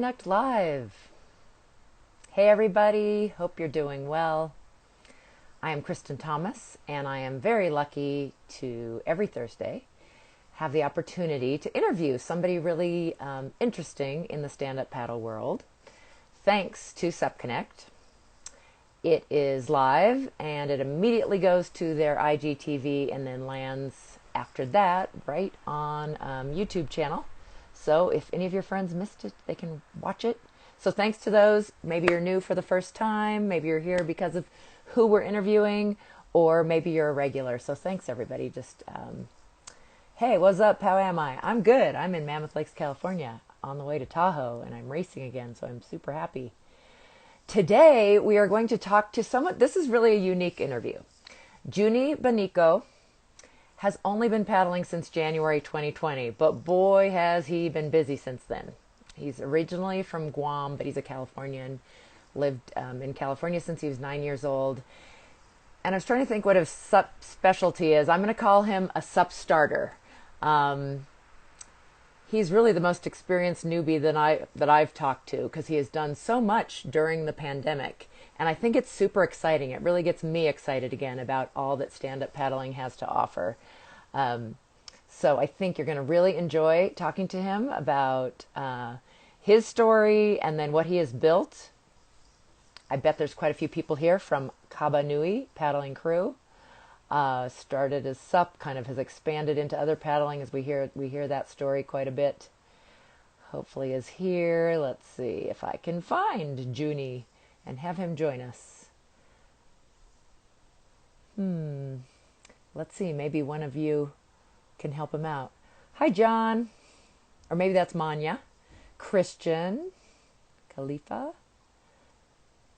Connect Live. Hey everybody, hope you're doing well. I am Kristen Thomas, and I am very lucky to every Thursday have the opportunity to interview somebody really interesting in the stand-up paddle world. Thanks to SupConnect. It is live and it immediately goes to their IGTV and then lands after that right on YouTube channel. So if any of your friends missed it, they can watch it. So thanks to those. Maybe you're new for the first time. Maybe you're here because of who we're interviewing, or maybe you're a regular. So thanks everybody. Just hey, what's up? How am I? I'm good. I'm in Mammoth Lakes, California, on the way to Tahoe, and I'm racing again, so I'm super happy. Today, we are going to talk to someone. This is really a unique interview. Juni Banico has only been paddling since January 2020, but boy, has he been busy since then. He's originally from Guam, but he's a Californian, lived in California since he was 9 years old. And I was trying to think what his sup specialty is. I'm going to call him a sup starter. He's really the most experienced newbie that I've talked to, because he has done so much during the pandemic, and I think it's super exciting. It really gets me excited again about all that stand-up paddling has to offer. So I think you're going to really enjoy talking to him about his story and then what he has built. I bet there's quite a few people here from Kaba Nui paddling crew. Started as sup, kind of has expanded into other paddling as we hear that story quite a bit. Hopefully is here. Let's see if I can find Juni and have him join us. Let's see, maybe one of you can help him out. Hi, John. Or maybe that's Manya. Christian. Khalifa.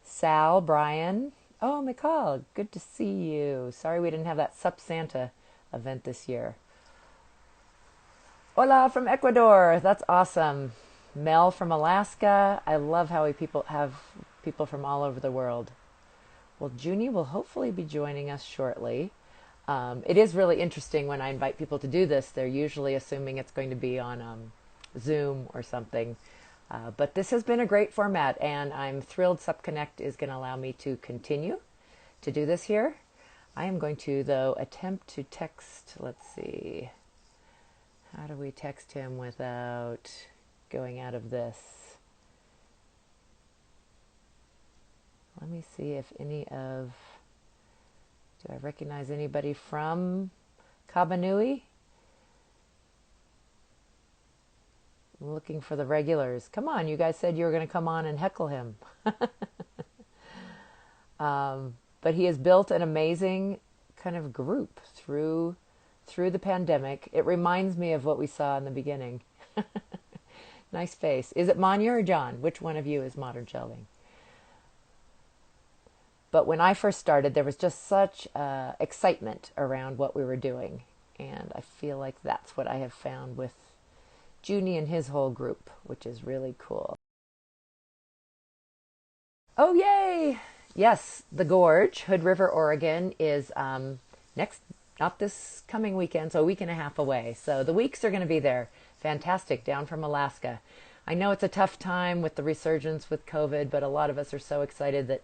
Sal, Brian. Oh, McCall, good to see you. Sorry we didn't have that Sup Santa event this year. Hola from Ecuador. That's awesome. Mel from Alaska. I love how we people have people from all over the world. Well, Juni will hopefully be joining us shortly. It is really interesting when I invite people to do this. They're usually assuming it's going to be on Zoom or something. But this has been a great format, and I'm thrilled SupConnect is going to allow me to continue to do this here. I am going to, though, attempt to text. Let's see. How do we text him without going out of this? Let me see if any of... Do I recognize anybody from Kaba Nui? I'm looking for the regulars. Come on, you guys said you were going to come on and heckle him. But he has built an amazing kind of group through the pandemic. It reminds me of what we saw in the beginning. Nice face. Is it Manya or John? Which one of you is modern shelving? But when I first started, there was just such excitement around what we were doing. And I feel like that's what I have found with Juni and his whole group, which is really cool. Oh, yay! Yes, the Gorge, Hood River, Oregon, is next, not this coming weekend, so a week and a half away. So the weeks are going to be there. Fantastic, down from Alaska. I know it's a tough time with the resurgence with COVID, but a lot of us are so excited that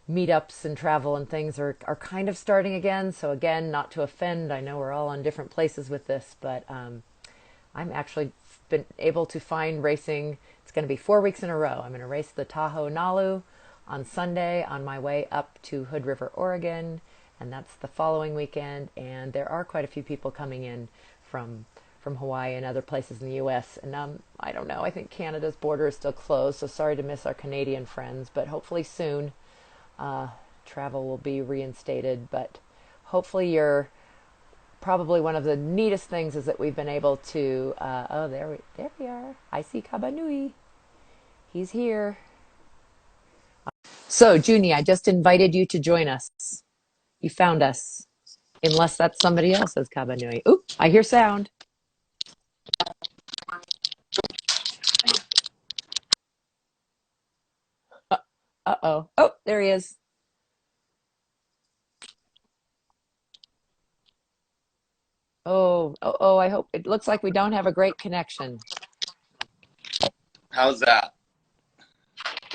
meetups and travel and things are kind of starting again. So again, not to offend, I know we're all on different places with this, but I'm actually been able to find racing. It's going to be 4 weeks in a row. I'm going to race the Tahoe Nalu on Sunday on my way up to Hood River, Oregon, and that's the following weekend. And there are quite a few people coming in from Hawaii and other places in the U.S. And I don't know. I think Canada's border is still closed, so sorry to miss our Canadian friends. But hopefully soon, travel will be reinstated. But hopefully you're probably one of the neatest things is that we've been able to, oh, there we are. I see Kaba Nui. He's here. So, Juni, I just invited you to join us. You found us. Unless that's somebody else's Kaba Nui. Oop, I hear sound. Uh-oh. Oh, there he is. Oh, I hope it looks like we don't have a great connection. How's that?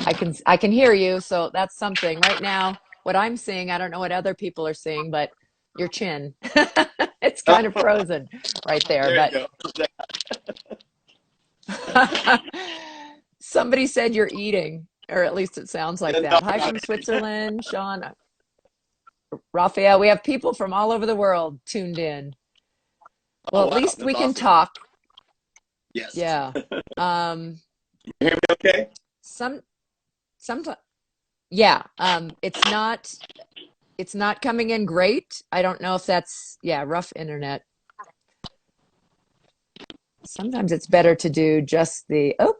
I can hear you, so that's something. Right now, what I'm seeing, I don't know what other people are seeing, but your chin. It's kind of Oh, frozen right there, there you but go. somebody said you're eating, or at least it sounds like Yeah, no, that. Hi I'm not from eating. Switzerland, Sean, Raphael. We have people from all over the world tuned in. Well, Oh at wow, least that's we can awesome. talk. Yes. Yeah. Um, You hear me okay? some sometimes yeah, it's not coming in great. I don't know if that's, yeah, rough internet. Sometimes it's better to do just oh,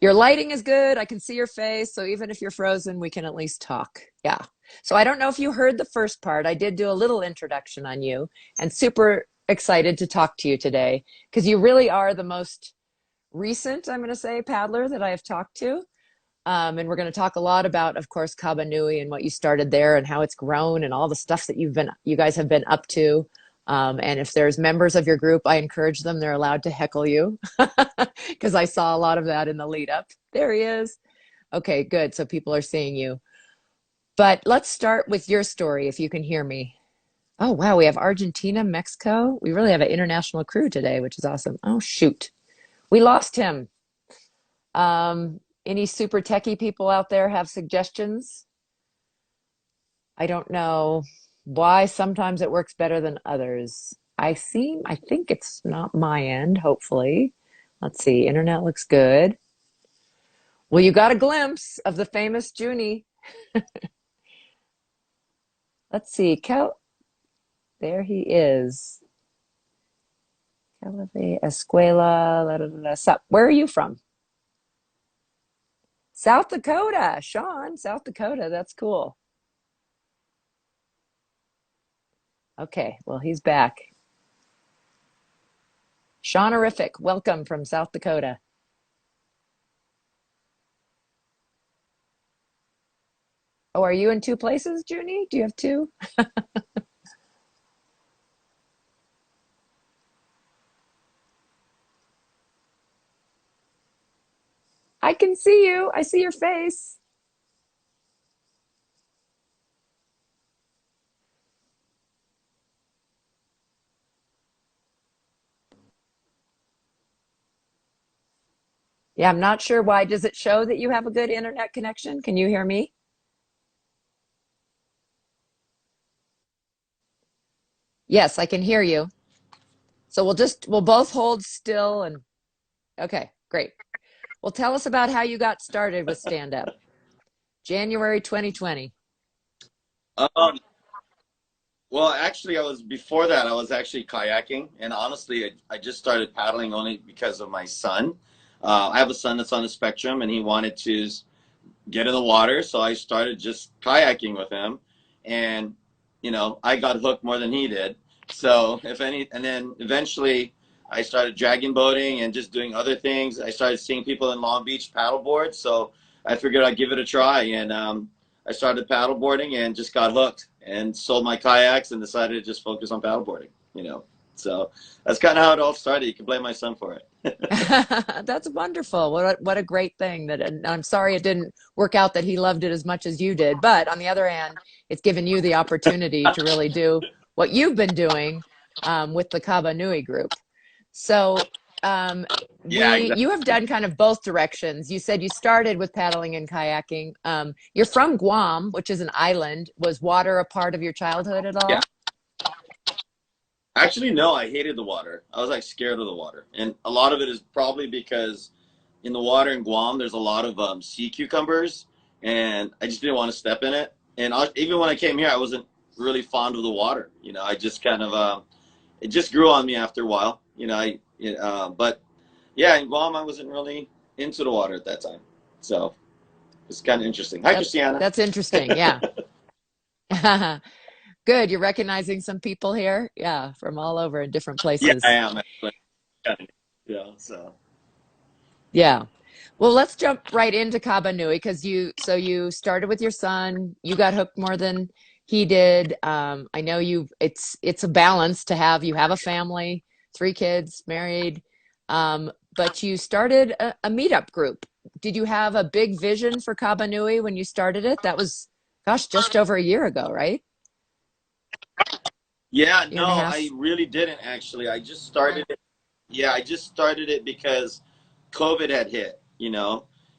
your lighting is good. I can see your face. So even if you're frozen, we can at least talk. Yeah. So I don't know if you heard the first part. I did do a little introduction on you and super excited to talk to you today because you really are the most recent, I'm going to say, paddler that I have talked to. And we're going to talk a lot about, of course, Kaba Nui and what you started there and how it's grown and all the stuff that you guys have been up to. And if there's members of your group, I encourage them. They're allowed to heckle you because I saw a lot of that in the lead up. There he is. Okay, good. So people are seeing you. But let's start with your story, if you can hear me. Oh, wow. We have Argentina, Mexico. We really have an international crew today, which is awesome. Oh, shoot. We lost him. Any super techie people out there have suggestions? I don't know why sometimes it works better than others. I think it's not my end, hopefully. Let's see, internet looks good. Well, you got a glimpse of the famous Juni. Let's see, there he is. Calave Escuela, la, da, da, da. Where are you from? South Dakota. Sean, South Dakota. That's cool. Okay, well, he's back. Seanerific, welcome from South Dakota. Oh, are you in two places, Junie? Do you have two? I can see you. I see your face. Yeah, I'm not sure why. Does it show that you have a good internet connection? Can you hear me? Yes, I can hear you. So we'll both hold still and okay, great. Well, tell us about how you got started with stand up. January 2020. Um, well, actually, I was before that. I was actually kayaking, and honestly, I just started paddling only because of my son. I have a son that's on the spectrum, and he wanted to get in the water. So I started just kayaking with him, and I got hooked more than he did. So if any, and then eventually I started dragon boating and just doing other things. I started seeing people in Long Beach paddleboard, so I figured I'd give it a try, and I started paddleboarding and just got hooked and sold my kayaks and decided to just focus on paddleboarding. So that's kind of how it all started. You can blame my son for it. That's wonderful. What a great thing that, and I'm sorry it didn't work out that he loved it as much as you did. But on the other hand, it's given you the opportunity to really do what you've been doing with the Kaba Nui group. So Yeah, you have done kind of both directions. You said you started with paddling and kayaking. You're from Guam, which is an island. Was water a part of your childhood at exactly. all? Actually, no, I hated the water. I was like scared of the water. And a lot of it is probably because in the water in Guam, there's a lot of sea cucumbers, and I just didn't want to step in it. And even when I came here, I wasn't really fond of the water. I just kind of, it just grew on me after a while. But yeah, in Guam, I wasn't really into the water at that time. So it's kind of interesting. Hi, That Christiana. that's interesting. Yeah. Good. You're recognizing some people here? Yeah, from all over in different Yeah, I places. am actually. Yeah, so. Yeah. Well, let's jump right into Kaba Nui because you started with your son. You got hooked more than he did. I know it's a balance to have, you have a family, three kids, married, but you started a meetup group. did you have a big vision for Kaba Nui when you started it? That was, gosh, just over a year ago, right? Yeah, Year and a no, I half. really didn't actually. I just started it. Yeah, I just started it because COVID had hit,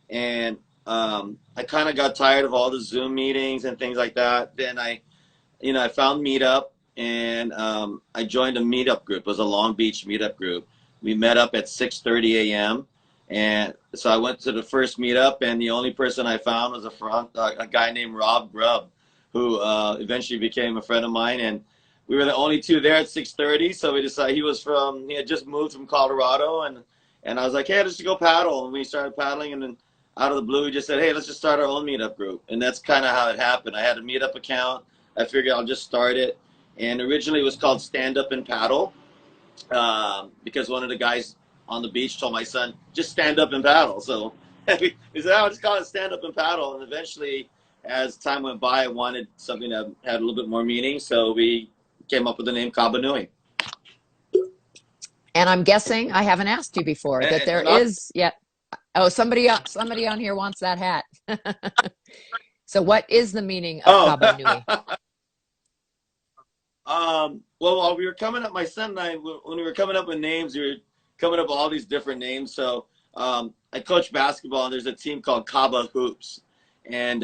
and I kind of got tired of all the Zoom meetings and things like that. Then I found Meetup, and I joined a meetup group. It was a Long Beach meetup group. We met up at 6:30 a.m. And so I went to the first meetup, and the only person I found was a guy named Rob Grubb, who eventually became a friend of mine. And we were the only two there at 6:30. So we decided he had just moved from Colorado, and I was like, hey, let's just go paddle. And we started paddling, and then out of the blue, we just said, hey, let's just start our own meetup group. And that's kind of how it happened. I had a meetup account. I figured I'll just start it. And originally it was called Stand Up and Paddle, because one of the guys on the beach told my son, just stand up and paddle. So we said, I'll just call it Stand Up and Paddle. And eventually, as time went by, I wanted something that had a little bit more meaning. So we came up with the name Kaba Nui. And I'm guessing I haven't asked you before that And, there and is yet. Oh, somebody on here wants that hat. So what is the meaning of oh, Kaba Nui? well, while we were coming up, my son and I, when we were coming up with names, we were coming up with all these different names. So I coach basketball, and there's a team called Kaba Hoops. And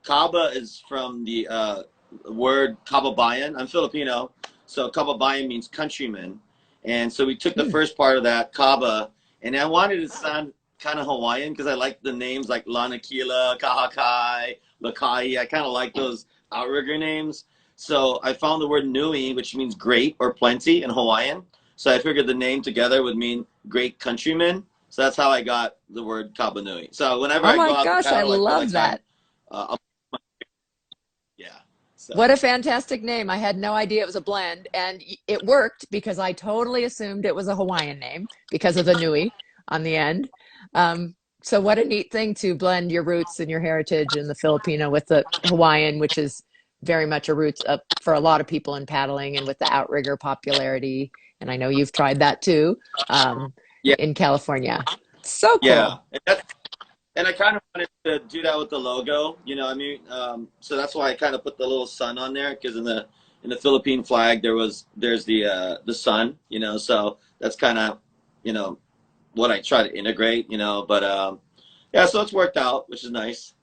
Kaba is from the word Kababayan. I'm Filipino, so Kababayan means countryman. And so we took the Hmm. first part of that, Kaba, and I wanted it to sound kind of Hawaiian because I like the names like Lanakila, Kahakai, Lakai. I kind of like those outrigger names. So I found the word nui, which means great or plenty in Hawaiian. So I figured the name together would mean great countryman. So that's how I got the word Kaba Nui. So whenever Oh I my go out to gosh, I paddle, I put my love time. that. Uh, yeah. What So a fantastic name. I had no idea it was a blend, and it worked because I totally assumed it was a Hawaiian name because of the Nui on the end. Um, so what a neat thing to blend your roots and your heritage and the Filipino with the Hawaiian, which is very much a roots up for a lot of people in paddling and with the outrigger popularity. And I know you've tried that too, um, yeah, in California. So yeah. cool. And I kind of wanted to do that with the logo. I mean, so that's why I kind of put the little sun on there because in the Philippine flag there's the sun. So that's kind of you know what I try to integrate. But yeah, so it's worked out, which is nice.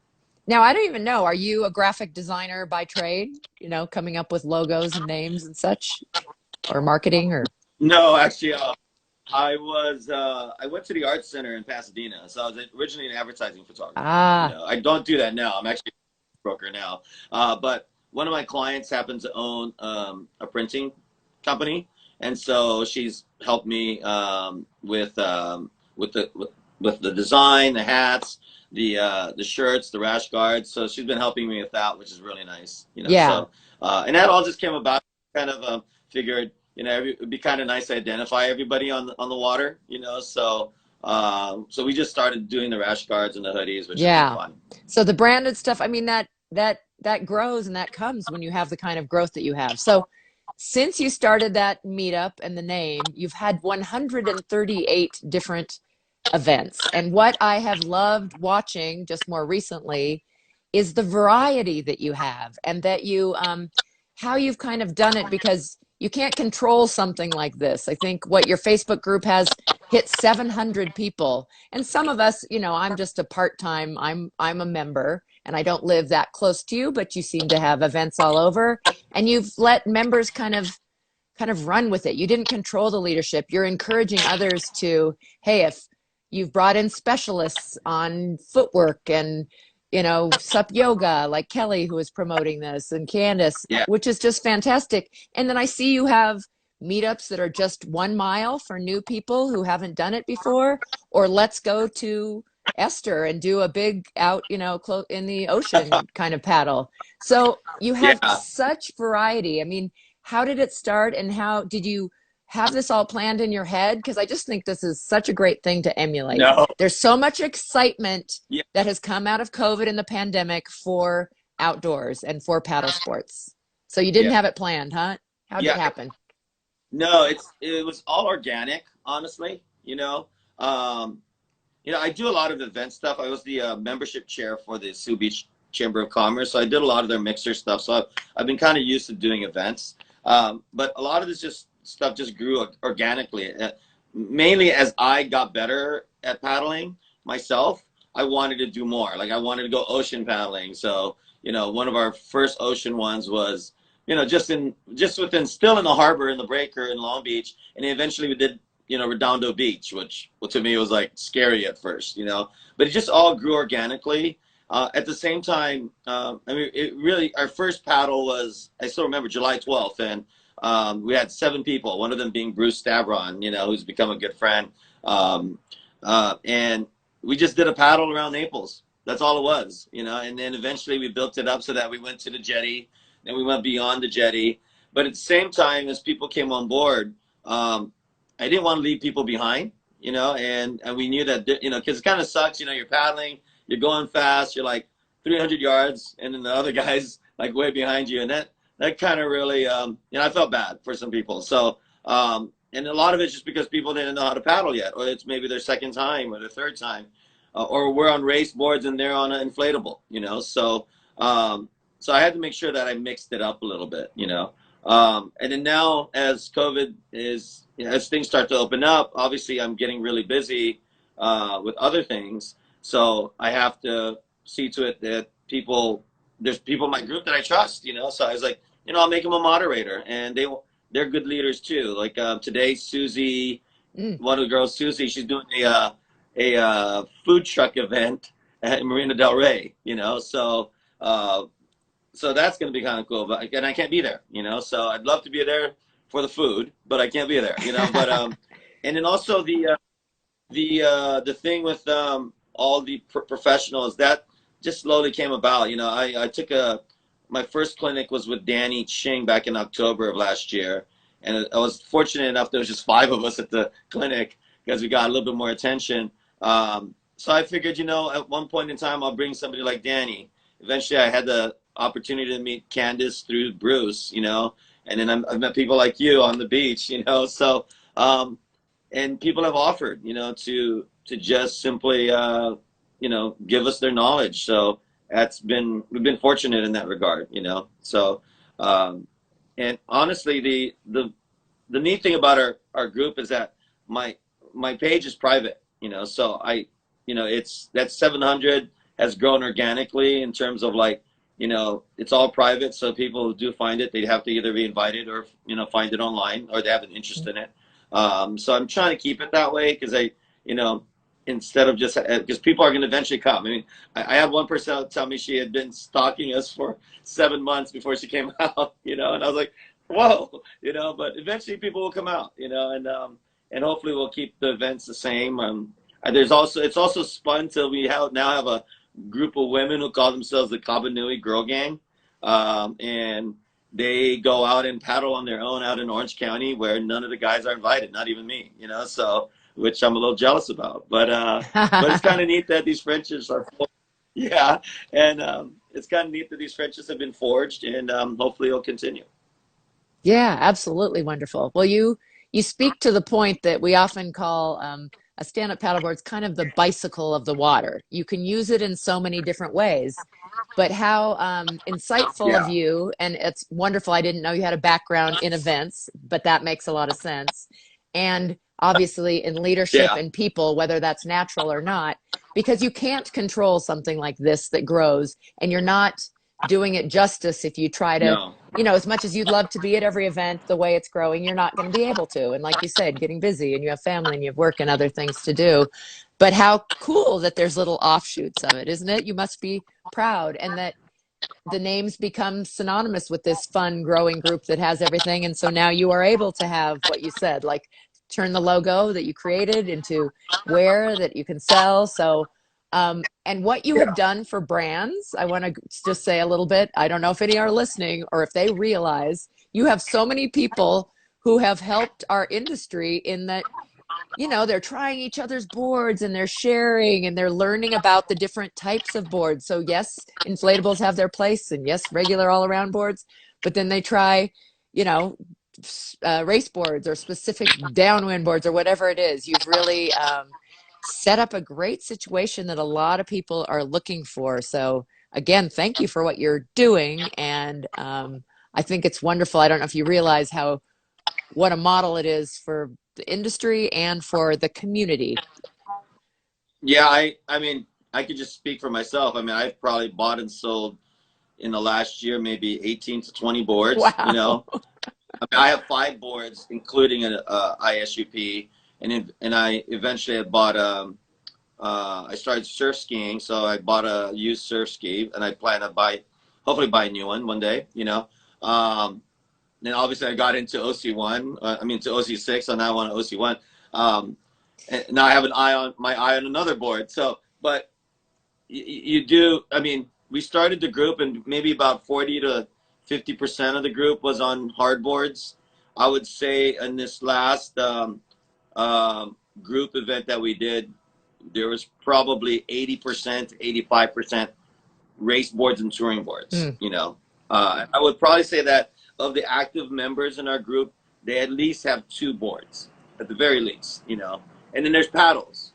Now, I don't even know. Are you a graphic designer by trade? Coming up with logos and names and such, or marketing, or No, actually, I went to the art center in Pasadena, so I was originally an advertising photographer. ah, I don't do that now. I'm actually a broker now. But one of my clients happens to own a printing company, and so she's helped me with the design, the hats, the shirts, the rash guards. So she's been helping me with that, which is really nice. yeah, So and that all just came about. Kind of figured it'd be kind of nice to identify everybody on the water. So we just started doing the rash guards and the hoodies, which has been yeah. fun. So the branded stuff, I mean that grows and that comes when you have the kind of growth that you have. So since you started that meetup and the name, you've had 138 different events. And what I have loved watching just more recently is the variety that you have and that how you've kind of done it because you can't control something like this. I think what your Facebook group has hit 700 people. And some of us, I'm just a part-time, I'm a member and I don't live that close to you, but you seem to have events all over and you've let members kind of run with it. You didn't control the leadership. You're encouraging others to, hey, if you've brought in specialists on footwork and, sup yoga, like Kelly, who is promoting this, and Candace, Yeah, which is just fantastic. And then I see you have meetups that are just 1 mile for new people who haven't done it before, or let's go to Esther and do a big out, in the ocean kind of paddle. So you have yeah. such variety. I mean, how did it start and how did you have this all planned in your head? Because I just think this is such a great thing to emulate. No, There's so much excitement yeah, that has come out of COVID and the pandemic for outdoors and for paddle sports. So you didn't yeah, have it planned, huh? How did it yeah. happen? No, it was all organic, honestly. Um, I do a lot of event stuff. I was the membership chair for the Sioux Beach Chamber of Commerce, so I did a lot of their mixer stuff. So I've been kind of used to doing events, but a lot of this just stuff just grew organically. Mainly as I got better at paddling myself, I wanted to do more. Like I wanted to go ocean paddling. So one of our first ocean ones was just within still in the harbor in the breaker in Long Beach, and eventually we did Redondo Beach, which well, to me was like scary at first, but it just all grew organically. At the same time, I mean, it really, our first paddle was, I still remember July 12th, and we had 7 people, one of them being Bruce Stavron, who's become a good friend. Um, and we just did a paddle around Naples. That's all it was, and then eventually we built it up so that we went to the jetty, then we went beyond the jetty. But at the same time, as people came on board, I didn't want to leave people behind, and we knew that, because it kind of sucks, you're paddling, you're going fast, you're like 300 yards, and then the other guy's like way behind you. And that kind of really, I felt bad for some people. So, and a lot of it's just because people didn't know how to paddle yet, or it's maybe their second time or their third time, or we're on race boards and they're on an inflatable, so I had to make sure that I mixed it up a little bit. And then now, as COVID is, as things start to open up, obviously I'm getting really busy with other things. So I have to see to it that there's people in my group that I trust. So I was like, I'll make them a moderator, and they're good leaders too. Like today, Susie, Mm. one of the girls, Susie, she's doing a food truck event at Marina Del Rey. Uh, so that's going to be kind of cool. But again, I can't be there. So I'd love to be there for the food, but I can't be there. But and then also the thing with all the professionals that just slowly came about. I took my first clinic was with Danny Ching back in October of last year, and I was fortunate enough there was just 5 of us at the clinic because we got a little bit more attention. So I figured, at one point in time I'll bring somebody like Danny. Eventually, I had the opportunity to meet Candace through Bruce, and then I've met people like you on the beach. So and people have offered, to just simply, give us their knowledge. So we've been fortunate in that regard. So, and honestly, the neat thing about our group is that my my page is private. So it's that 700 has grown organically in terms of like, it's all private. So people who do find it, they have to either be invited or, find it online, or they have an interest in it. So I'm trying to keep it that way because you know, instead of just, because people are going to eventually come. I mean, I had one person tell me she had been stalking us for 7 months before she came out. And I was like, whoa. But eventually people will come out. And hopefully we'll keep the events the same. It's also spun till now have a group of women who call themselves the Kabanui Girl Gang. And they go out and paddle on their own out in Orange County where none of the guys are invited, not even me. So, which I'm a little jealous about. But it's kind of neat that these friendships are, yeah, and it's kind of neat that these friendships have been forged, and hopefully it'll continue. Yeah, absolutely wonderful. Well, you speak to the point that we often call a stand-up paddleboard is kind of the bicycle of the water. You can use it in so many different ways, but how insightful of Yeah, you, and it's wonderful. I didn't know you had a background in events, but that makes a lot of sense. And obviously in leadership yeah, and people, whether that's natural or not, because you can't control something like this that grows, and you're not doing it justice if you try to, no, as much as you'd love to be at every event the way it's growing, you're not going to be able to. And like you said, getting busy and you have family and you have work and other things to do. But how cool that there's little offshoots of it, isn't it? You must be proud, and that the names become synonymous with this fun growing group that has everything. And so now you are able to have what you said, like turn the logo that you created into wear that you can sell. So and what you have yeah, done for brands, I want to just say a little bit. I don't know if any are listening or if they realize you have so many people who have helped our industry in that, they're trying each other's boards and they're sharing and they're learning about the different types of boards. So yes, inflatables have their place, and yes, regular all around boards, but then they try, you know, race boards or specific downwind boards or whatever it is. You've really set up a great situation that a lot of people are looking for. So again, thank you for what you're doing. And I think it's wonderful. I don't know if you realize how what a model it is for the industry and for the community. Yeah, I mean, I could just speak for myself. I mean, I've probably bought and sold in the last year maybe 18 to 20 boards, you Wow. know. I mean, I have 5 boards, including an ISUP, and I eventually had bought I started surf skiing, so I bought a used surf ski, and I plan to hopefully buy a new one day, you know. Um, then obviously I got into OC1, I mean to OC6, so now I want an OC1. Um, and now I have my eye on another board. So, but you do. I mean, we started the group, and maybe about 40 to 50% of the group was on hardboards. I would say in this last group event that we did, there was probably 80%, 85% race boards and touring boards. Mm. You know, I would probably say that of the active members in our group, they at least have 2 boards at the very least. You know, and then there's paddles.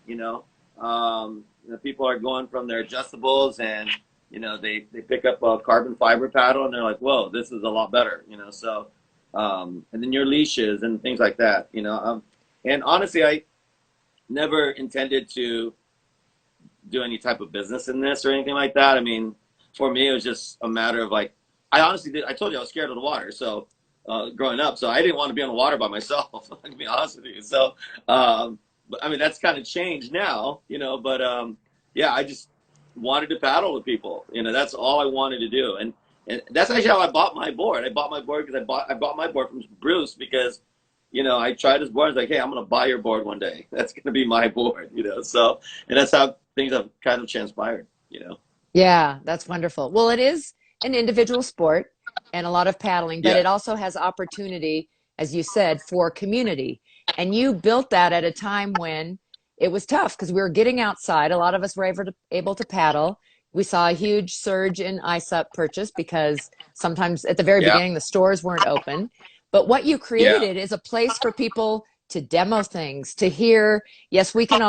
People are going from their adjustables, and they pick up a carbon fiber paddle, and they're like, "Whoa, this is a lot better." And then your leashes and things like that. And honestly, I never intended to do any type of business in this or anything like that. I mean, for me, it was just a matter of like, I honestly did. I told you I was scared of the water. So growing up, so I didn't want to be on the water by myself. To be honest with you. So, but I mean, that's kind of changed now, But yeah, I just wanted to paddle with people. That's all I wanted to do, and that's actually how I bought my board. I bought my board because I bought my board from Bruce because I tried his board. I was like, hey, I'm going to buy your board one day. That's going to be my board, So, and that's how things have kind of transpired. Yeah, that's wonderful. Well, it is an individual sport and a lot of paddling, but Yeah, it also has opportunity, as you said, for community. And you built that at a time when it was tough because we were getting outside. A lot of us were able to paddle. We saw a huge surge in ISUP purchase because sometimes at the very yeah, beginning the stores weren't open. But what you yeah. created is a place for people to demo things, to hear, yes, we can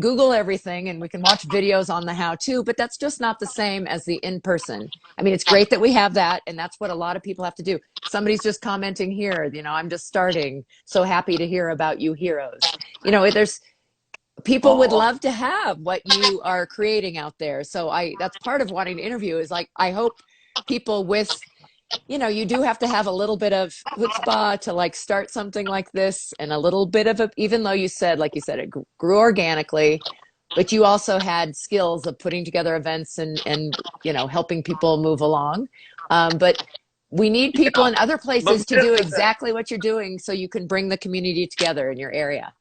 Google everything and we can watch videos on the how to, but that's just not the same as the in person. I mean, it's great that we have that, and that's what a lot of people have to do. Somebody's just commenting here, I'm just starting. So happy to hear about you heroes. There's people would Aw. love to have what you are creating out there. So that's part of wanting to interview is like, I hope people with you do have to have a little bit of chutzpah to like start something like this and a little bit of a, even though like you said, it grew organically, but you also had skills of putting together events and helping people move along. But we need people Yeah. in other But places to do exactly what you're doing so you can bring the community together in your area.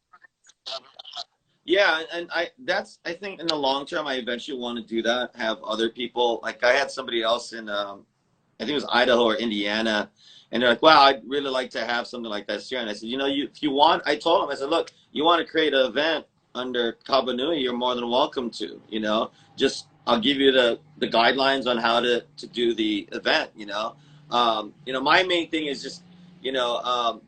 yeah, and I think in the long term I eventually want to do that, have other people. Like I had somebody else in I think it was Idaho or Indiana, and they're like, "Wow, I'd really like to have something like that here." And I said, if you want, I told them, I said, "Look, you want to create an event under Kabanui, you're more than welcome to. Just I'll give you the guidelines on how to do the event. My main thing is just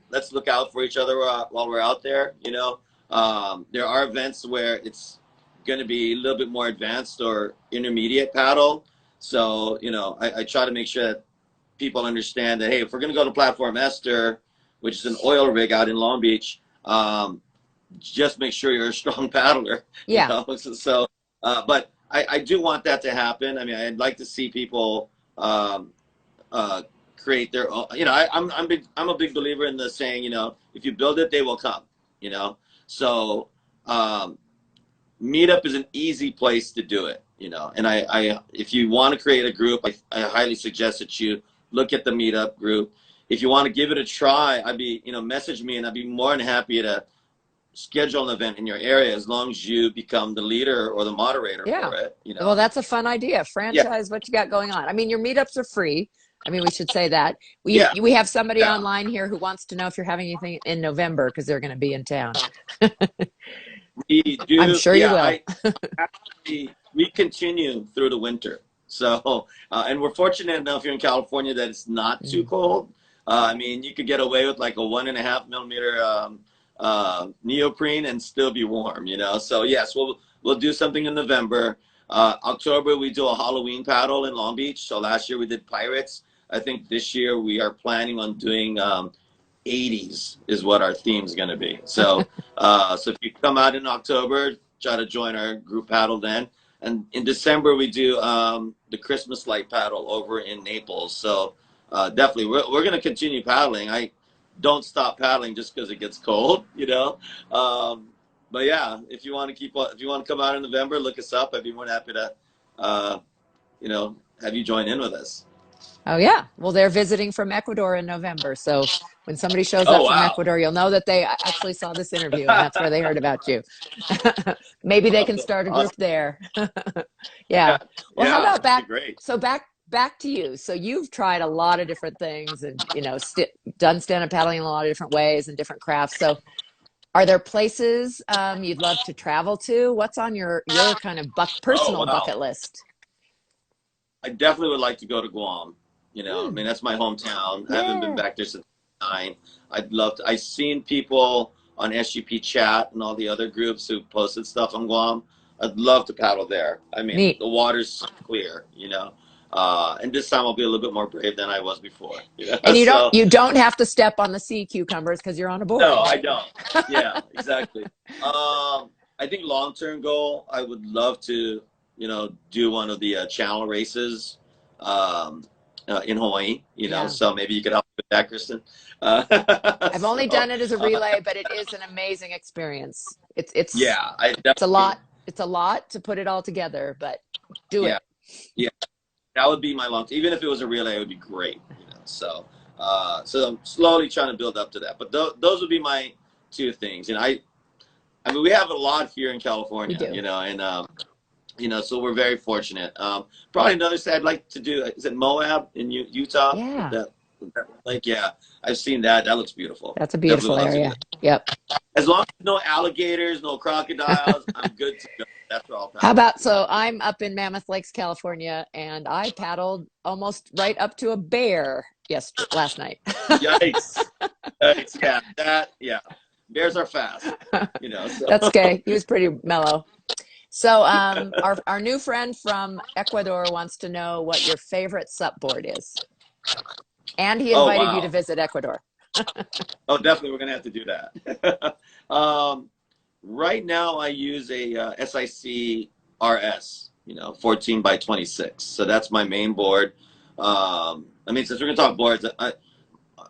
let's look out for each other while we're out there. There are events where it's going to be a little bit more advanced or intermediate paddle. So, I try to make sure that people understand that, hey, if we're going to go to Platform Esther, which is an oil rig out in Long Beach, just make sure you're a strong paddler, Yeah. but I do want that to happen. I mean, I'd like to see people uh, create their own, I'm a big believer in the saying, if you build it, they will come, you know? So, um, Meetup is an easy place to do it, and if you want to create a group, I highly suggest that you look at the Meetup group. If you want to give it a try, message me and I'd be more than happy to schedule an event in your area as long as you become the leader or the moderator Yeah. for it, Well, that's a fun idea. Yeah, Franchise what you got going on. I mean, your meetups are free. I mean, we should say that. yeah, We have somebody yeah. online here who wants to know if you're having anything in November because they're going to be in town. We I'm do, sure you yeah, will. we continue through the winter. So, and we're fortunate enough here in California that it's not too Mm. cold. I mean, you could get away with like a 1.5 millimeter neoprene and still be warm, you know. So yes, we'll do something in November. October we do a Halloween paddle in Long Beach. So last year we did pirates. I think this year we are planning on doing 80s is what our theme is going to be. So if you come out in October, try to join our group paddle then. And in December we do the Christmas light paddle over in Naples. So definitely we're going to continue paddling. I don't stop paddling just because it gets cold, you know. But yeah, if you want to if you want to come out in November, look us up. I'd be more than happy to, uh, have you join in with us. Oh, yeah. Well, they're visiting from Ecuador in November. So when somebody shows Oh up from wow. Ecuador, you'll know that they actually saw this interview and that's where they heard about you. Maybe they can Awesome. start a Awesome. group there. Yeah. Well, how Yeah, about that'd be back? great. So back to you. So you've tried a lot of different things and, done stand-up paddling in a lot of different ways and different crafts. So are there places you'd love to travel to? What's on your kind of Oh personal wow. bucket list? I definitely would like to go to Guam. You know, I Hmm. mean that's my hometown. I haven't been Yeah. back there since '9. I'd love to. I've seen people on SGP chat and all the other groups who posted stuff on Guam. I'd love to paddle there. I mean, Neat. the water's so clear, you know. And this time I'll be a little bit more brave than I was before. You know, And you don't so you don't have to step on the sea cucumbers because you're on a no, board. I don't. Yeah, exactly. I think long-term goal, I would love to, do one of the channel races um, in Hawaii. You know, Yeah. so maybe you could help with that, Kristen. I've only So, done it as a relay, but it is an amazing experience. It's yeah, I it's a lot. definitely, It's a lot to put it all together, but do yeah, it. yeah, that would be my long. Even if it was a relay, it would be great. You know, so I'm slowly trying to build up to that. But those would be my two things. And I mean, we have a lot here in We California. do. And so we're very fortunate. Probably another state I'd like to do is it Moab in Utah? Yeah. That like yeah, I've seen that. That looks beautiful. That's a Definitely beautiful would love to do area. that. Yep. As long as no alligators, no crocodiles, I'm good to go. That's where I'll How paddle. about so I'm up in Mammoth Lakes, California, and I paddled almost right up to a bear last night. Yikes! Yikes! Yeah. Bears are fast. So That's okay. He was pretty mellow. So our new friend from Ecuador wants to know what your favorite sup board is. And he oh invited you to wow. visit Ecuador. Oh, definitely, we're gonna have to do that. um, right now, I use a SIC RS, 14 by 26. So that's my main board. I mean, since we're gonna talk boards,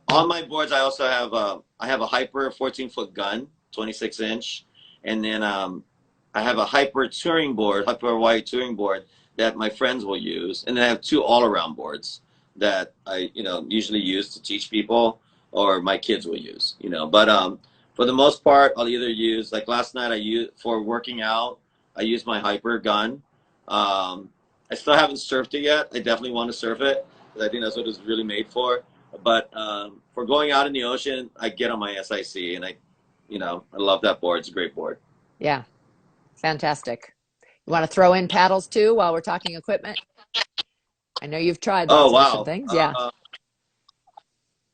on my boards, I have a Hyper 14-foot gun, 26 inch, and then I have a Hyper touring board, Hyper Hawaii touring board that my friends will use, and then I have two all-around boards that I usually use to teach people or my kids will use. But for the most part, I'll either use like last night I used for working out. I used my Hyper gun. I still haven't surfed it yet. I definitely want to surf it because I think that's what it's really made for. But for going out in the ocean, I get on my SIC, and I love that board. It's a great board. Yeah, fantastic. You want to throw in paddles too while we're talking equipment? I know you've tried Oh lots of different wow! things. Yeah.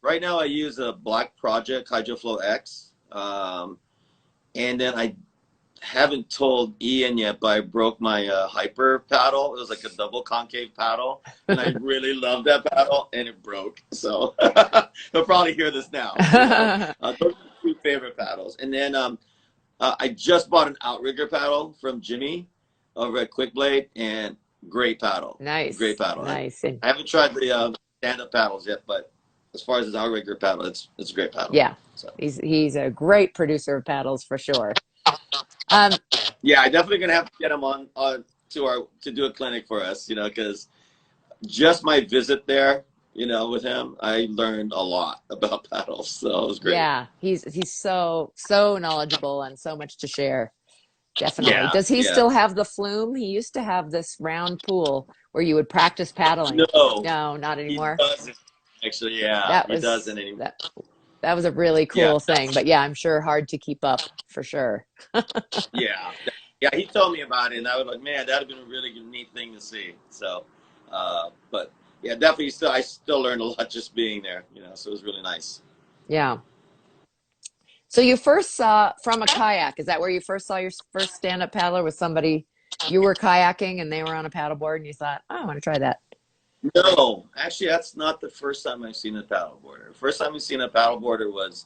Right now, I use a Black Project HydroFlow X, and then I haven't told Ian yet, but I broke my Hyper paddle. It was like a double concave paddle, and I really love that paddle, and it broke. So he'll probably hear this now. Those are my two favorite paddles. And then I just bought an outrigger paddle from Jimmy over at Quick Blade, and great paddle, great Nice, paddle. nice. And I haven't tried the stand-up paddles yet, but as far as his outrigger paddle, it's a great paddle. yeah, So he's a great producer of paddles for sure. Um, yeah, I definitely gonna have to get him on to do a clinic for us, because just my visit there, with him, I learned a lot about paddles, so it was great. yeah, he's so knowledgeable and so much to share. Definitely. Yeah, Does he yeah. still have the flume? He used to have this round pool where you would practice paddling. No, No, not he anymore. doesn't actually. Yeah, That he was doesn't anymore. that was a really Yeah, cool thing. But yeah, I'm sure hard to keep up for sure. yeah, yeah. He told me about it, and I was like, man, that'd have been a really neat thing to see. So, but yeah, definitely. I still learned a lot just being there. So it was really nice. Yeah. So you first saw from a kayak. Is that where you first saw your first stand-up paddler? Was somebody you were kayaking and they were on a paddleboard and you thought, oh, I want to try that? No, actually, that's not the first time I've seen a paddleboarder. First time I've seen a paddleboarder was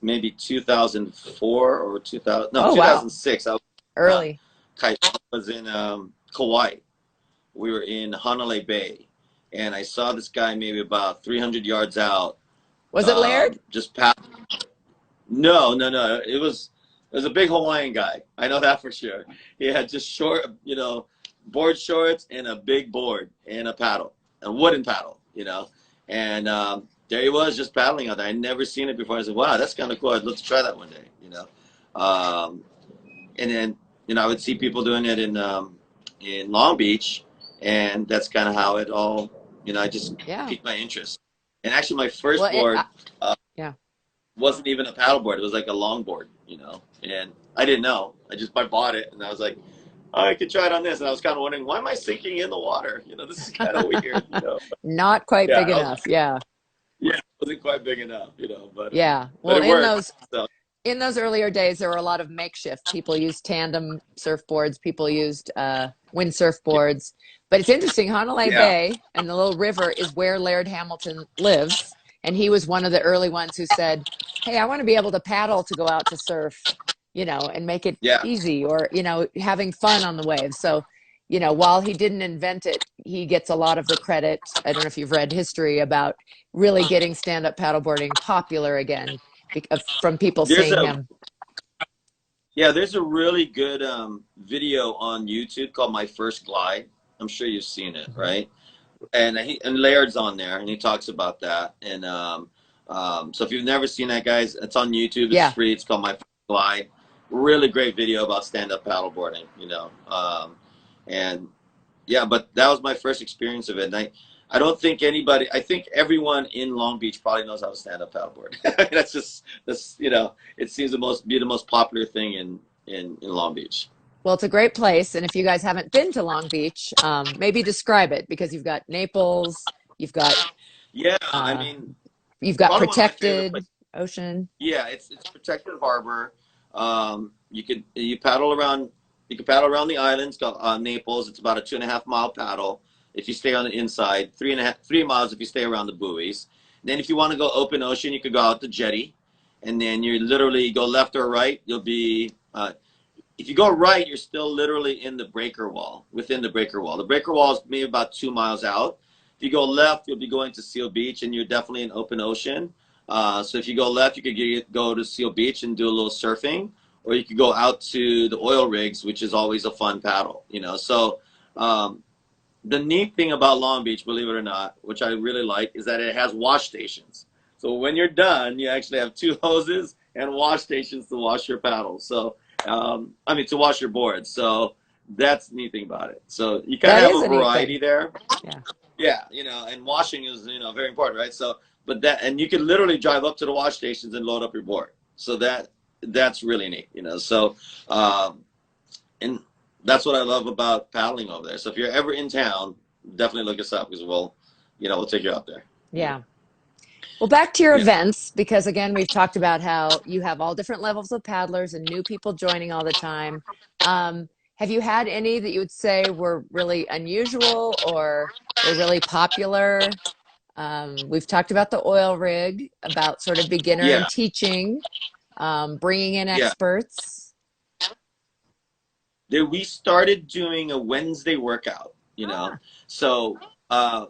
maybe 2004 or 2000. No, Oh, wow. 2006. Uh, Early. I was in Kauai. We were in Hanalei Bay, and I saw this guy maybe about 300 yards out, Was it Laird? just paddling. No, no, no. It was a big Hawaiian guy. I know that for sure. He had just short, board shorts and a big board and a paddle, a wooden paddle, And there he was just paddling out there. I'd never seen it before. I said, "Wow, that's kind of cool. I'd love to try that one day." Um, and then I would see people doing it in Long Beach, and that's kind of how it all. I just Yeah. piqued my interest. And actually, my first Well, board. yeah. Wasn't even a paddleboard. It was like a longboard. And I didn't know. I bought it, and I was like, oh, I could try it on this. And I was kind of wondering, why am I sinking in the water? This is kind of weird. Not quite Yeah, big enough. Yeah. yeah, it wasn't quite big enough. Yeah. But Well, it worked. So in those earlier days, there were a lot of makeshift. People used tandem surfboards. People used wind surfboards. But it's interesting. Hanalei yeah, Bay and the little river is where Laird Hamilton lives, and he was one of the early ones who said, "Hey, I want to be able to paddle to go out to surf, and make it yeah. easy, or having fun on the waves." So, while he didn't invent it, he gets a lot of the credit. I don't know if you've read history about really getting stand-up paddleboarding popular again from people There's seeing a him. there's a really good video on YouTube called My First Glide. I'm sure you've seen it, Mhm. right? And Laird's on there, and he talks about that. And so if you've never seen that, guys, it's on YouTube. It's Yeah. free. It's called My First Glide. Really great video about stand-up paddleboarding. And yeah, but that was my first experience of it. And I don't think anybody. I think everyone in Long Beach probably knows how to stand up paddleboard. That's. It seems be the most popular thing in Long Beach. Well, it's a great place, and if you guys haven't been to Long Beach, maybe describe it because you've got Naples, you've got Yeah, I uh, mean, you've it's got probably one of my favorite places. protected ocean. Yeah, it's protected harbor. You paddle around. You can paddle around the islands. Naples. It's about a 2.5 mile paddle if you stay on the inside. 3 miles if you stay around the buoys. Then if you want to go open ocean, you could go out the jetty, and then you literally go left or right. You'll be if you go right, you're still literally in the breaker wall, within the breaker wall. The breaker wall is maybe about 2 miles out. If you go left, you'll be going to Seal Beach, and you're definitely in open ocean. So if you go left, you could go to Seal Beach and do a little surfing, or you could go out to the oil rigs, which is always a fun paddle. So um, the neat thing about Long Beach, believe it or not, which I really like, is that it has wash stations. So when you're done, you actually have two hoses and wash stations to wash your paddles. So, to wash your board. So that's the neat thing about it. So you kind of That have is a a neat variety thing. there. Yeah. Yeah, and washing is, very important, right? So, and you can literally drive up to the wash stations and load up your board. So that's really neat. So, and that's what I love about paddling over there. So if you're ever in town, definitely look us up because we'll take you out there. Yeah. Well, back to your Yeah. events, because again, we've talked about how you have all different levels of paddlers and new people joining all the time. Have you had any that you would say were really unusual or were really popular? We've talked about the oil rig, about sort of beginner and Yeah. teaching, bringing in Yeah. experts. We started doing a Wednesday workout. Ah, So uh,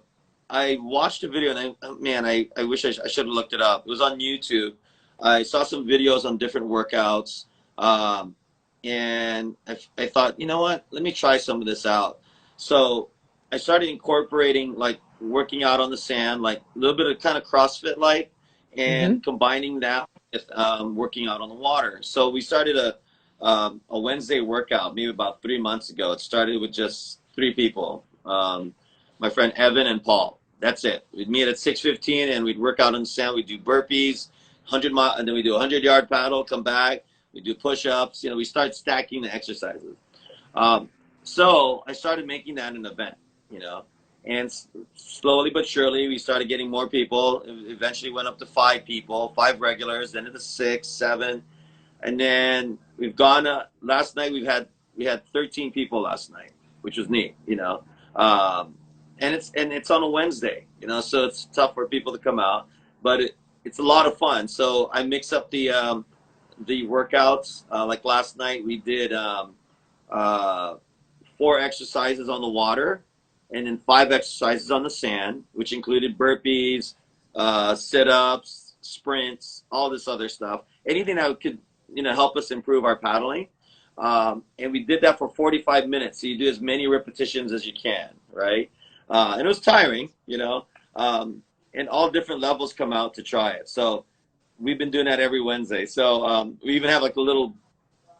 I watched a video, and man, I wish I should have looked it up. It was on YouTube. I saw some videos on different workouts, and I thought, you know what? Let me try some of this out. So I started incorporating like working out on the sand, like a little bit of kind of CrossFit like, hmm. and combining that with working out on the water. So we started a Wednesday workout maybe about 3 months ago. It started with just three people. My friend Evan and Paul. That's it. We'd meet at 6:15 and we'd work out on the sand. We'd do burpees, 100 mile, and then we do a 100-yard paddle. Come back. We do push-ups. We start stacking the exercises. Um, so I started making that an event. And slowly but surely we started getting more people. It eventually went up to 5 people, 5 regulars, then to 6, 7. And then we've gone last night. We had 13 people last night, which was neat, um, and it's on a Wednesday, so it's tough for people to come out, but it's a lot of fun. So I mix up the workouts. Like last night, we did uh, 4 exercises on the water, and then 5 exercises on the sand, which included burpees, sit-ups, sprints, all this other stuff. Anything that could, help us improve our paddling. And we did that for 45 minutes. So you do as many repetitions as you can, right? And it was tiring, and all different levels come out to try it. So we've been doing that every Wednesday. So we even have like a little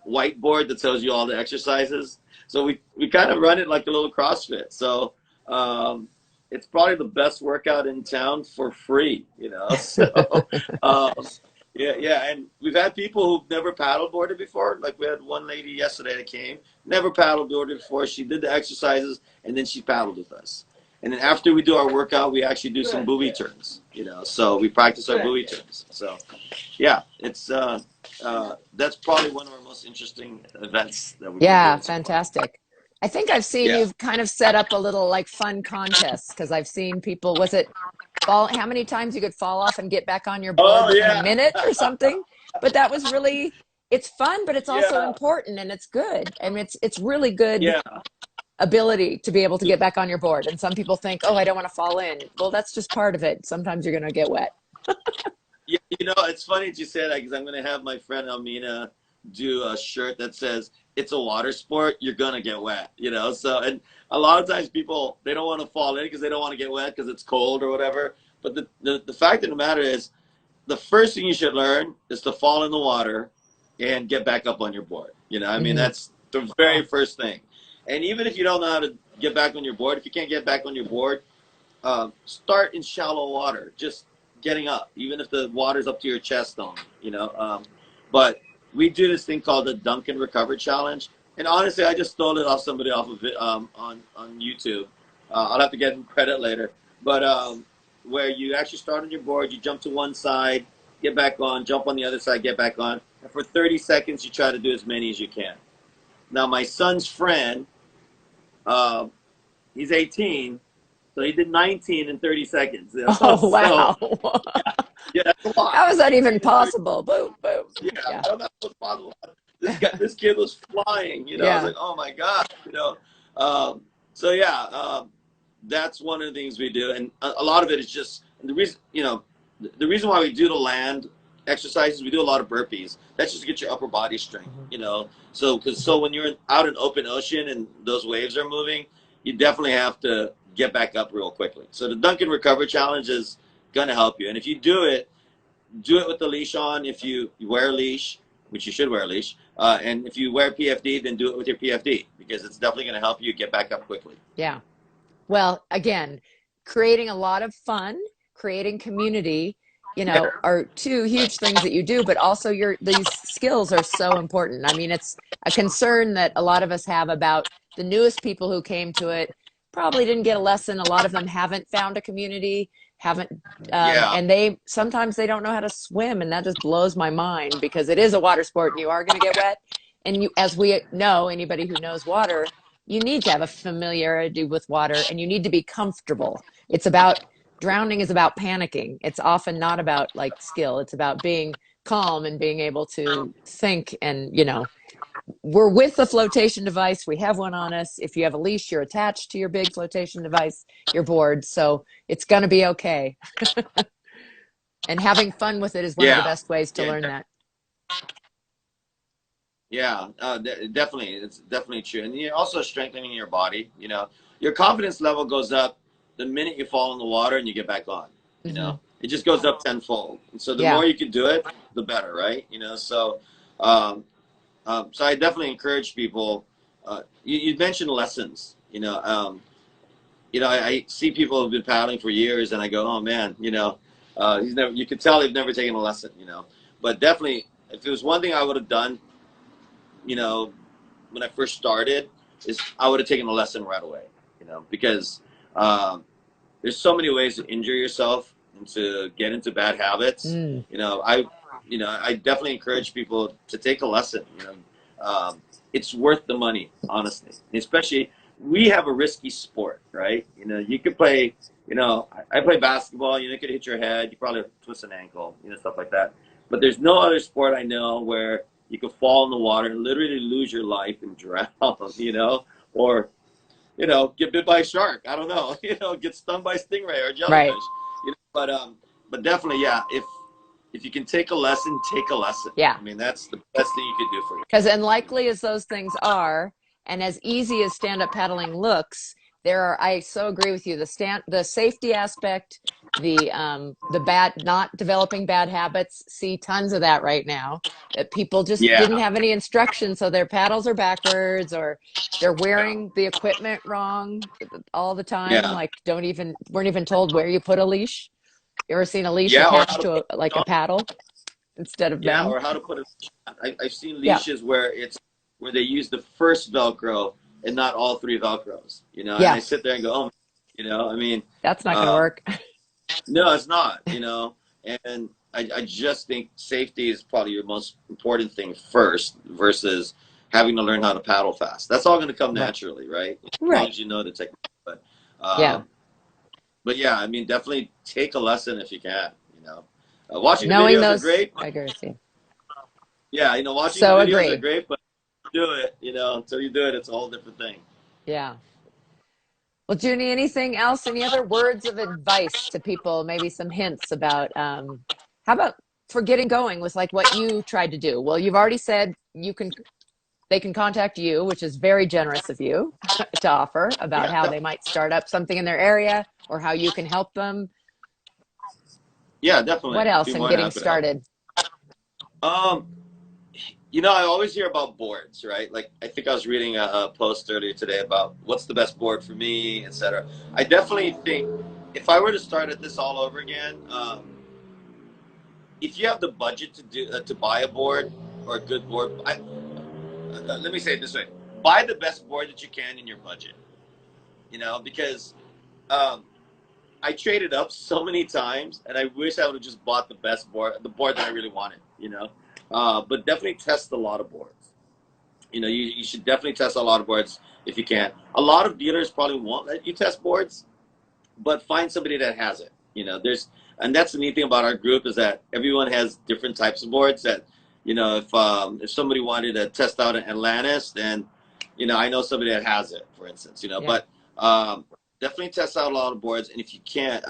whiteboard that tells you all the exercises. So we kind of run it like a little CrossFit. So um, it's probably the best workout in town for free, So um, yeah, yeah. And we've had people who've never paddleboarded before. Like we had one lady yesterday that came, never paddleboarded before. She did the exercises and then she paddled with us. And then after we do our workout, we actually do some buoy turns, So we practice our buoy turns. So yeah, it's that's probably one of our most interesting events that we've been Yeah, doing so far. fantastic. I think I've seen Yeah. you've kind of set up a little like fun contests because I've seen people, was it fall, how many times you could fall off and get back on your board Oh within a yeah. minute or something? But that was really, it's fun, but it's also Yeah. important and it's good. I mean, it's really good Yeah. ability to be able to get back on your board. And some people think, oh, I don't want to fall in. Well, that's just part of it. Sometimes you're going to get wet. Yeah, it's funny that you say that because I'm going to have my friend Almina do a shirt that says "It's a water sport. You're gonna get wet." So and a lot of times people they don't want to fall in because they don't want to get wet because it's cold or whatever. But the fact of the matter is, the first thing you should learn is to fall in the water and get back up on your board. I mean, Hmm. that's the very first thing. And even if you don't know how to get back on your board, if you can't get back on your board, start in shallow water, just getting up, even if the water's up to your chest only. But we do this thing called the Dunk and Recover Challenge. And honestly, I just stole it off somebody off of it on YouTube. I'll have to get credit later. But where you actually start on your board, you jump to one side, get back on, jump on the other side, get back on. And for 30 seconds, you try to do as many as you can. Now, my son's friend, uh, he's 18, so he did 19 in 30 seconds. Oh, So wow. yeah, that's a lot. How is that even 19 and 30. possible? Boom, boom. Yeah, I Yeah. don't know what's possible. This kid was flying. I was Yeah. like, oh my god. Um, so yeah, that's one of the things we do, and a lot of it is just the reason. The reason why we do the land exercises, we do a lot of burpees. That's just to get your upper body strength. Mhm. So when you're out in open ocean and those waves are moving, you definitely have to get back up real quickly. So the Dunk and Recover Challenge is going to help you, and if you do it with the leash on. If you wear a leash, which you should wear a leash, and if you wear PFD, then do it with your PFD because it's definitely going to help you get back up quickly. Yeah. Well, again, creating a lot of fun, creating community, are two huge things that you do, but also these skills are so important. I mean, it's a concern that a lot of us have about the newest people who came to it probably didn't get a lesson. A lot of them haven't found a community, haven't, Yeah, and they sometimes they don't know how to swim, and that just blows my mind because it is a water sport and you are going to get wet. And as we know, anybody who knows water, you need to have a familiarity with water and you need to be comfortable. It's about drowning is about panicking. It's often not about like skill. It's about being calm and being able to think and, we're with the flotation device. We have one on us. If you have a leash, you're attached to your big flotation device, you're bored. So it's going to be okay. And having fun with it is one of the yeah, best ways to yeah, learn that. yeah. Definitely, it's definitely true. And you're also strengthening your body. Your confidence level goes up the minute you fall in the water and you get back on. Hmm. It just goes up tenfold. And so the Yeah. more you can do it, the better, right? So. Um, so I definitely encourage people. You mentioned lessons. I see people who've been paddling for years, and I go, oh man, he's never. You could tell they've never taken a lesson. But definitely, if there was one thing I would have done, you know, when I first started, is I would have taken a lesson right away. Because um, there's so many ways to injure yourself and to get into bad habits. Mm. You know, I I definitely encourage people to take a lesson. It's worth the money, honestly. Especially, we have a risky sport, right? You could play. I play basketball. You could hit your head. You probably twist an ankle. Stuff like that. But there's no other sport I know where you could fall in the water and literally lose your life and drown. Or get bit by a shark. I don't know. Get stung by a stingray or a jellyfish. Right. But definitely, yeah. If you can take a lesson, take a lesson. Yeah. I mean, that's the best thing you could do for you. Because unlikely as those things are, and as easy as stand-up paddling looks, I so agree with you. The safety aspect, the bad, not developing bad habits, see tons of that right now. That people just didn't Yeah, have any instruction, so their paddles are backwards, or they're wearing the equipment wrong all the time. yeah, Like weren't even told where you put a leash. You ever seen a leash yeah. Or how attached to to put it a on. paddle instead of Yeah, them? or how to put it. I've seen Yeah, leashes where they use the first Velcro and not all three Velcros. And I yeah, sit there and go, oh, I mean, that's not going to um, work. no, it's not. And I just think safety is probably your most important thing first versus having to learn how to paddle fast. That's all going to come Right, naturally, right? As long right. as you know the technique. But Yeah. um, but yeah, I mean, definitely take a lesson if you can. Watching the Knowing videos are those, great. I agree with you. Yeah, watching the So videos are agree. great, but do it. Until you do it, it's a whole different thing. Yeah. Well, Junie, anything else? Any other words of advice to people? Maybe some hints about how about for getting going with like what you tried to do? Well, you've already said they can contact you, which is very generous of you to offer about Yeah, how they might start up something in their area or how you can help them. yeah, What definitely. Be else in more than getting happy to help. started? Um, I always hear about boards, right? Like, I think I was reading a post earlier today about what's the best board for me, etc. I definitely think if I were to start at this all over again, if you have the budget to buy a board or a good board, let me say it this way: buy the best board that you can in your budget. Because um, I traded up so many times, and I wish I would have just bought the best board, the board that I really wanted. But definitely test a lot of boards. You should definitely test a lot of boards if you can. A lot of dealers probably won't let you test boards, but find somebody that has it. And that's the neat thing about our group is that everyone has different types of boards. That if somebody wanted to test out an Atlantis, then I know somebody that has it, for instance. Yeah. But definitely test out a lot of boards, and if you can't,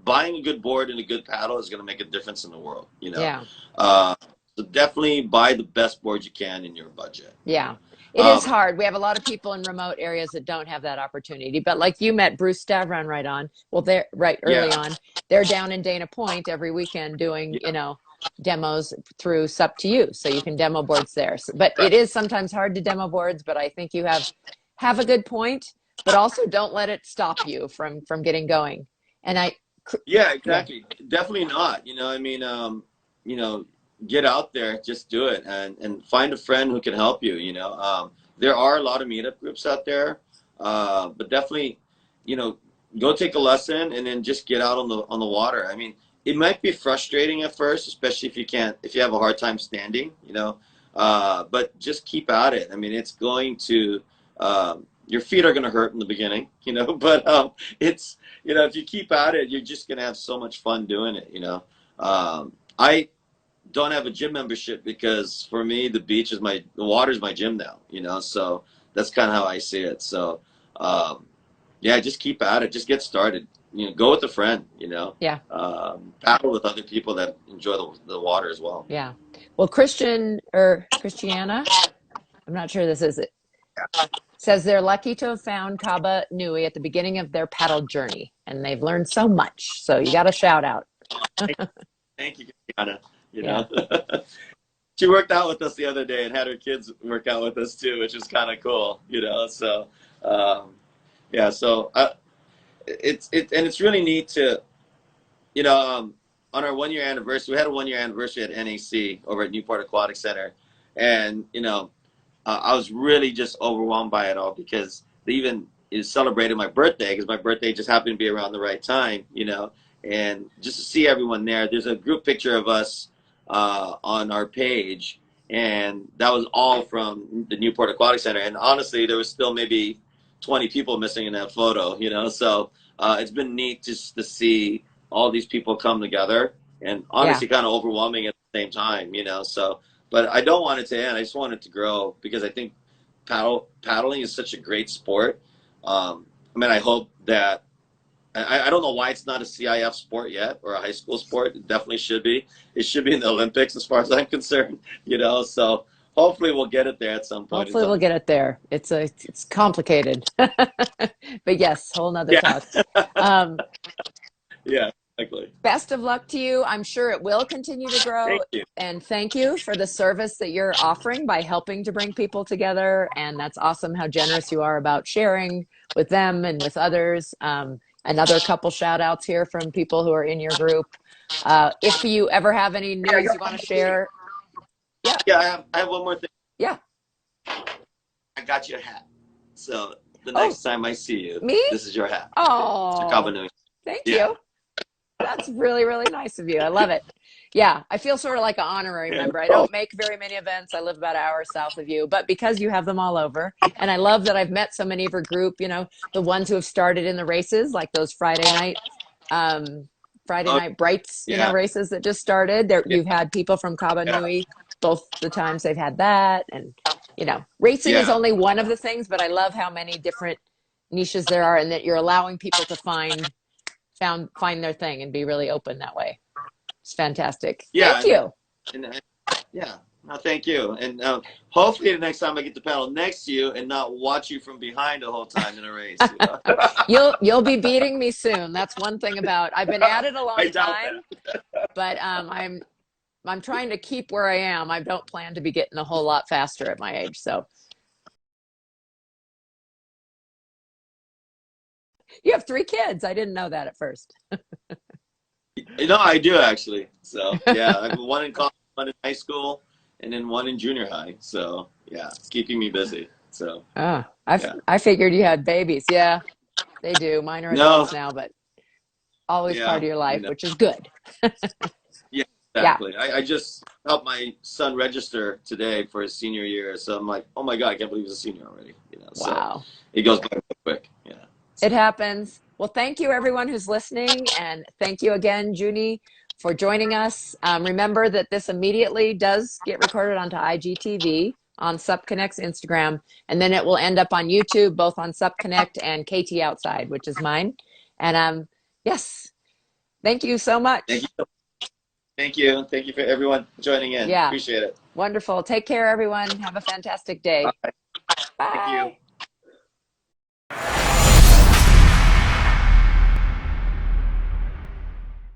buying a good board and a good paddle is going to make a difference in the world. Yeah. Uh, so definitely buy the best board you can in your budget. Yeah. It is Um, hard. We have a lot of people in remote areas that don't have that opportunity. But like you met Bruce Stavron right on. Well, they're right early yeah, on. They're down in Dana Point every weekend doing, yeah, demos through Sup to You. So you can demo boards there. But right. it is sometimes hard to demo boards, but I think you have a good point, but also don't let it stop you from getting going. And Yeah, yeah, exactly. Definitely not. I mean, you know, get out there, just do it, and find a friend who can help you. There are a lot of meetup groups out there, but definitely, you know, go take a lesson and then just get out on the water. I mean, it might be frustrating at first, especially if you have a hard time standing. But just keep at it. I mean, it's going to. Your feet are going to hurt in the beginning, but it's if you keep at it, you're just gonna have so much fun doing it. I don't have a gym membership because for me, the water is my gym now. So that's kind of how I see it. So, um, yeah, just keep at it. Just get started. Go with a friend. yeah, Paddle with other people that enjoy the water as well. yeah. Well, Christian or Christiana, I'm not sure this is it, says they're lucky to have found Kaba Nui at the beginning of their paddle journey, and they've learned so much. So you got a shout out. Thank you, Kiana. You Yeah, know. She worked out with us the other day and had her kids work out with us too, which is kind of cool. So um, yeah, so it's really neat to you know on our 1 year anniversary. We had a 1 year anniversary at NAC over at Newport Aquatic Center, and I was really just overwhelmed by it all because they even celebrated my birthday because my birthday just happened to be around the right time. And just to see everyone there. There's a group picture of us on our page, and that was all from the Newport Aquatic Center. And honestly, there was still maybe 20 people missing in that photo, you know. So it's been neat just to see all these people come together, and Yeah. honestly, kind of overwhelming at the same time, you know. So, but I don't want it to end. I just want it to grow because I think paddling is such a great sport. I mean, I hope that I don't know why it's not a CIF sport yet or a high school sport. It definitely should be. It should be in the Olympics as far as I'm concerned, you know. So hopefully we'll get it there at some point in Hopefully we'll time. get it there. It's complicated, but yes, whole nother Yeah, talk. Um, yeah, exactly. Best of luck to you. I'm sure it will continue to grow. Thank you. And thank you for the service that you're offering by helping to bring people together. And that's awesome how generous you are about sharing with them and with others. Another couple shout outs here from people who are in your group. If you ever have any news you want to share, yeah, Yeah, I have one more thing. yeah. I got you a hat. So the Oh, next time I see you, me? this is your hat. It's your Oh, Kabanui. thank Yeah. you. That's really, really nice of you. I love it. Yeah, I feel sort of like an honorary Yeah. member. I don't make very many events. I live about an hour south of you, but because you have them all over, and I love that I've met so many of your group, the ones who have started in the races, like those um, Friday Oh, night brights, yeah. races that just started. There, Yeah. you've had people from Cabo Yeah. Nui both the times they've had that, and racing is Yeah. only one of the things, but I love how many different niches there are, and that you're allowing people to find their thing and be really open that way. It's fantastic. Yeah. Thank you. And yeah. No, thank you. And hopefully the next time I get to paddle next to you and not watch you from behind the whole time in a race. You know? You'll be beating me soon. That's one thing about I've been at it a I long doubt time, that. but I'm trying to keep where I am. I don't plan to be getting a whole lot faster at my age. So you have 3 kids. I didn't know that at first. You know, I do actually. So yeah, I have one in college, one in high school, and then one in junior high. So yeah, it's keeping me busy. So Ah, yeah. I figured you had babies. Yeah, they do. Mine are No, adults now, but always part yeah, of your you life, know, which is good. yeah, Yeah. exactly. I just helped my son register today for his senior year. So I'm like, oh my God, I can't believe he's a senior already. You know, so Wow. it goes by real quick. Yeah. It So happens. Well, thank you, everyone who's listening. And thank you again, Juni, for joining us. Remember that this immediately does get recorded onto IGTV on SupConnect's Instagram, and then it will end up on YouTube, both on SupConnect and KT Outside, which is mine. And yes, thank you so thank much. you. Thank you. Thank you for everyone joining in. Yeah, Appreciate it. wonderful. Take care, everyone. Have a fantastic day. Bye. Thank Bye. you.